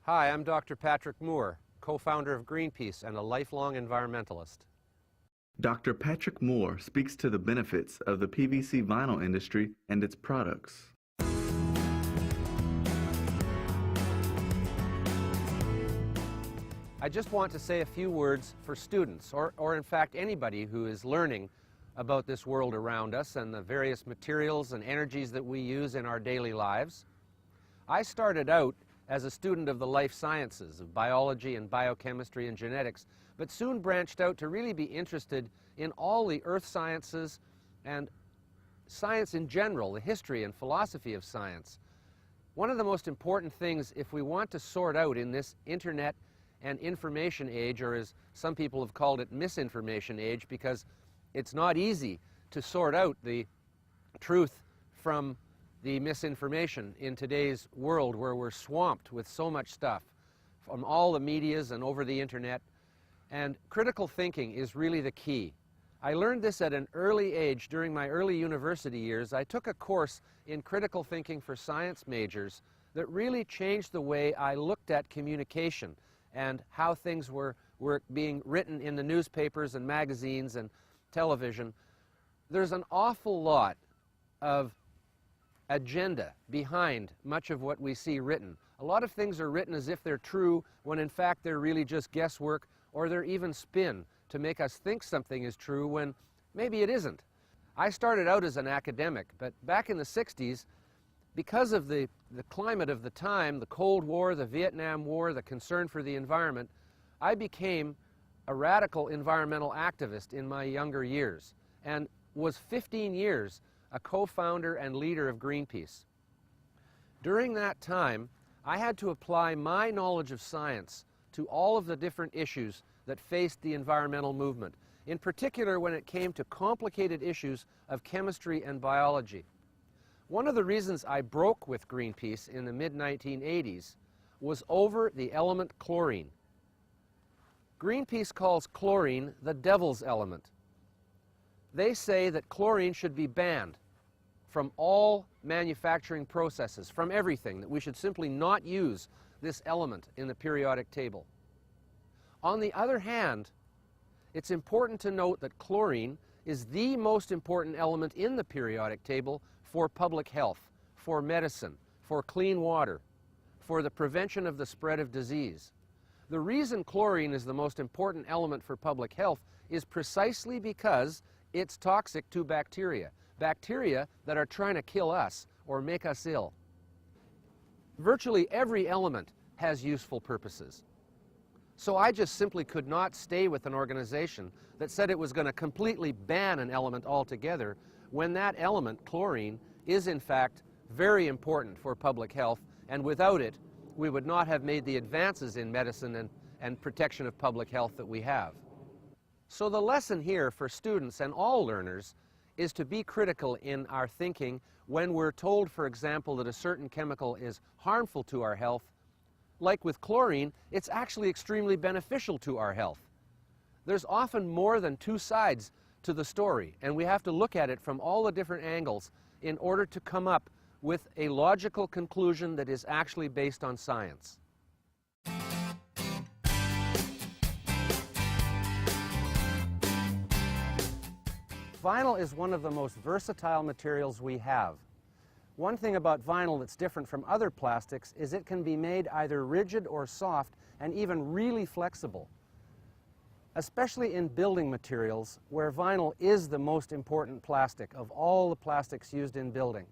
Hi, I'm Dr. Patrick Moore, co-founder of Greenpeace and a lifelong environmentalist. Dr. Patrick Moore speaks to the benefits of the PVC vinyl industry and its products. I just want to say a few words for students, or in fact anybody who is learning about this world around us and the various materials and energies that we use in our daily lives. I started out as a student of the life sciences, of biology and biochemistry and genetics, but soon branched out to really be interested in all the earth sciences and science in general, the history and philosophy of science. One of the most important things, if we want to sort out in this internet and information age, or as some people have called it, misinformation age, because it's not easy to sort out the truth from the misinformation in today's world where we're swamped with so much stuff from all the medias and over the internet. And critical thinking is really the key. I learned this at an early age during my early university years. I took a course in critical thinking for science majors that really changed the way I looked at communication and how things were being written in the newspapers and magazines and television. There's an awful lot of agenda behind much of what we see written. A lot of things are written as if they're true when in fact they're really just guesswork, or they're even spin to make us think something is true when maybe it isn't. I started out as an academic, but back in the 60s, because of the climate of the time, the Cold War, the Vietnam War, the concern for the environment, I became a radical environmental activist in my younger years and was 15 years a co-founder and leader of Greenpeace. During that time, I had to apply my knowledge of science to all of the different issues that faced the environmental movement, in particular when it came to complicated issues of chemistry and biology. One of the reasons I broke with Greenpeace in the mid-1980s was over the element chlorine. Greenpeace calls chlorine the devil's element. They say that chlorine should be banned from all manufacturing processes, from everything, that we should simply not use this element in the periodic table. On the other hand, it's important to note that chlorine is the most important element in the periodic table for public health, for medicine, for clean water, for the prevention of the spread of disease. The reason chlorine is the most important element for public health is precisely because it's toxic to bacteria, bacteria that are trying to kill us or make us ill. Virtually every element has useful purposes. So I just simply could not stay with an organization that said it was going to completely ban an element altogether when that element, chlorine, is in fact very important for public health, and without it, we would not have made the advances in medicine and protection of public health that we have. So the lesson here for students and all learners is to be critical in our thinking when we're told, for example, that a certain chemical is harmful to our health. Like with chlorine, it's actually extremely beneficial to our health. There's often more than two sides to the story, and we have to look at it from all the different angles in order to come up with a logical conclusion that is actually based on science. Vinyl is one of the most versatile materials we have. One thing about vinyl that's different from other plastics is it can be made either rigid or soft and even really flexible, especially in building materials where vinyl is the most important plastic of all the plastics used in building.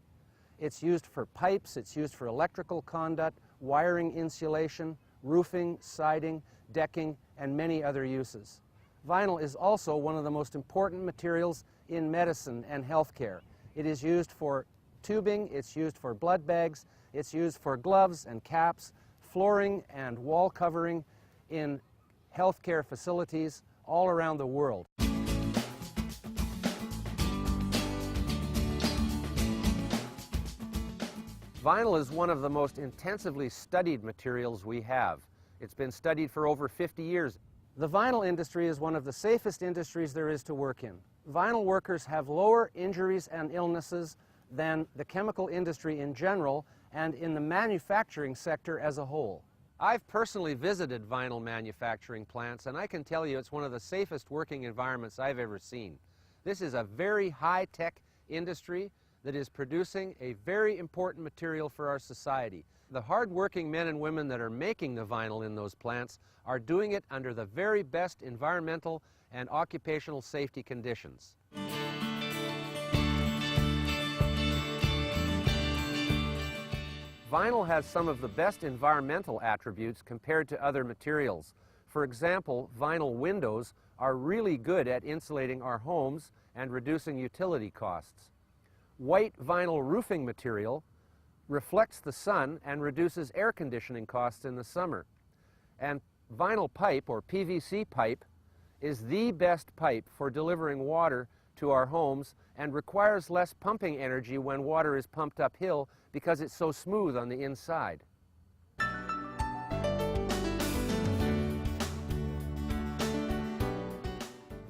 It's used for pipes, it's used for electrical conduit, wiring insulation, roofing, siding, decking, and many other uses. Vinyl is also one of the most important materials in medicine and healthcare. It is used for tubing, it's used for blood bags, it's used for gloves and caps, flooring and wall covering in healthcare facilities all around the world. Vinyl is one of the most intensively studied materials we have. It's been studied for over 50 years. The vinyl industry is one of the safest industries there is to work in. Vinyl workers have lower injuries and illnesses than the chemical industry in general and in the manufacturing sector as a whole. I've personally visited vinyl manufacturing plants, and I can tell you it's one of the safest working environments I've ever seen. This is a very high-tech industry that is producing a very important material for our society. The hard-working men and women that are making the vinyl in those plants are doing it under the very best environmental and occupational safety conditions. Vinyl has some of the best environmental attributes compared to other materials. For example, vinyl windows are really good at insulating our homes and reducing utility costs. White vinyl roofing material reflects the sun and reduces air conditioning costs in the summer. And vinyl pipe, or PVC pipe, is the best pipe for delivering water to our homes and requires less pumping energy when water is pumped uphill because it's so smooth on the inside.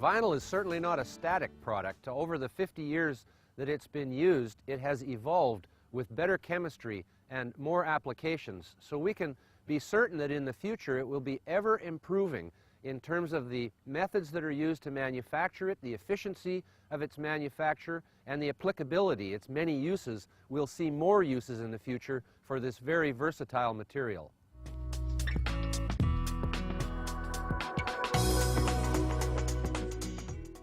Vinyl is certainly not a static product. Over the 50 years that it's been used, it has evolved with better chemistry and more applications. So we can be certain that in the future it will be ever improving in terms of the methods that are used to manufacture it, the efficiency of its manufacture, and the applicability, its many uses. We'll see more uses in the future for this very versatile material.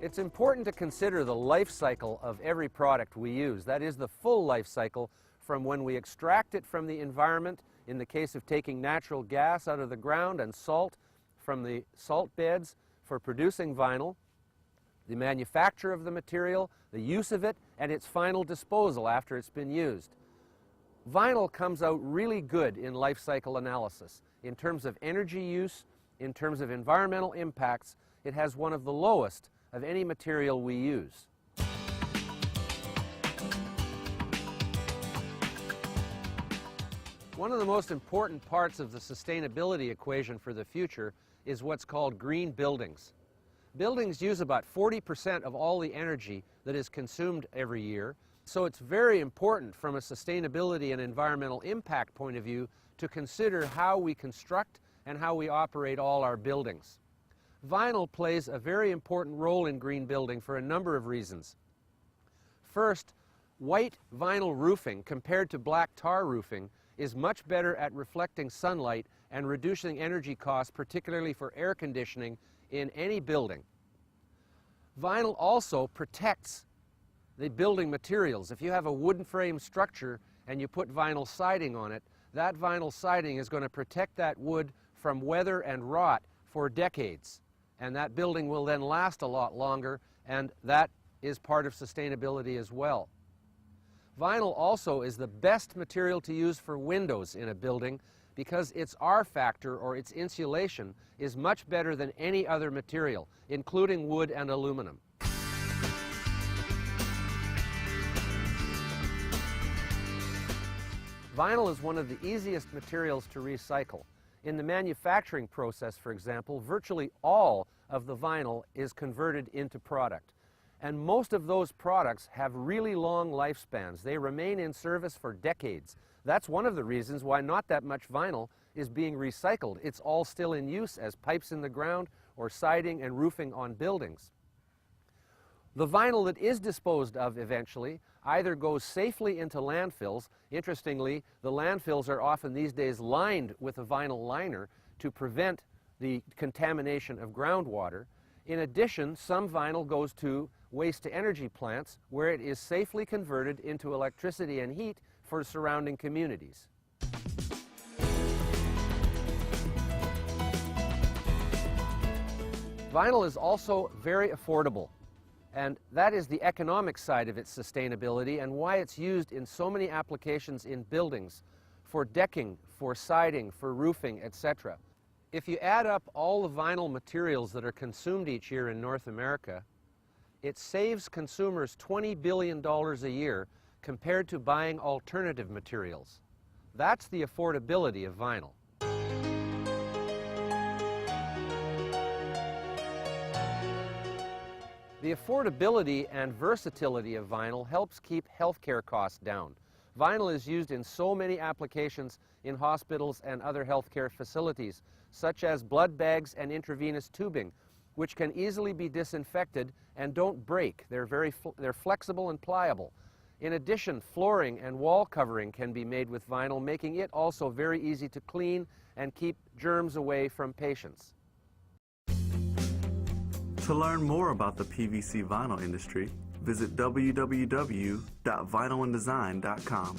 It's important to consider the life cycle of every product we use. That is the full life cycle from when we extract it from the environment, in the case of taking natural gas out of the ground and salt from the salt beds for producing vinyl, the manufacture of the material, the use of it, and its final disposal after it's been used. Vinyl comes out really good in life cycle analysis. In terms of energy use, in terms of environmental impacts, it has one of the lowest of any material we use. One of the most important parts of the sustainability equation for the future is what's called green buildings. Buildings use about 40% of all the energy that is consumed every year, so it's very important from a sustainability and environmental impact point of view to consider how we construct and how we operate all our buildings. Vinyl plays a very important role in green building for a number of reasons. First, white vinyl roofing compared to black tar roofing is much better at reflecting sunlight and reducing energy costs, particularly for air conditioning in any building. Vinyl also protects the building materials. If you have a wooden frame structure and you put vinyl siding on it, that vinyl siding is going to protect that wood from weather and rot for decades. And that building will then last a lot longer, and that is part of sustainability as well. Vinyl also is the best material to use for windows in a building because its R factor, or its insulation, is much better than any other material, including wood and aluminum. Vinyl is one of the easiest materials to recycle. In the manufacturing process, for example, virtually all of the vinyl is converted into product. And most of those products have really long lifespans. They remain in service for decades. That's one of the reasons why not that much vinyl is being recycled. It's all still in use as pipes in the ground or siding and roofing on buildings. The vinyl that is disposed of eventually either goes safely into landfills. Interestingly, the landfills are often these days lined with a vinyl liner to prevent the contamination of groundwater. In addition, some vinyl goes to waste-to-energy plants where it is safely converted into electricity and heat for surrounding communities. Vinyl is also very affordable, and that is the economic side of its sustainability and why it's used in so many applications in buildings, for decking, for siding, for roofing, etc. If you add up all the vinyl materials that are consumed each year in North America, it saves consumers $20 billion a year compared to buying alternative materials. That's the affordability of vinyl. The affordability and versatility of vinyl helps keep healthcare costs down. Vinyl is used in so many applications in hospitals and other healthcare facilities, such as blood bags and intravenous tubing, which can easily be disinfected and don't break. They're flexible and pliable. In addition, flooring and wall covering can be made with vinyl, making it also very easy to clean and keep germs away from patients. To learn more about the PVC vinyl industry, visit www.vinylanddesign.com.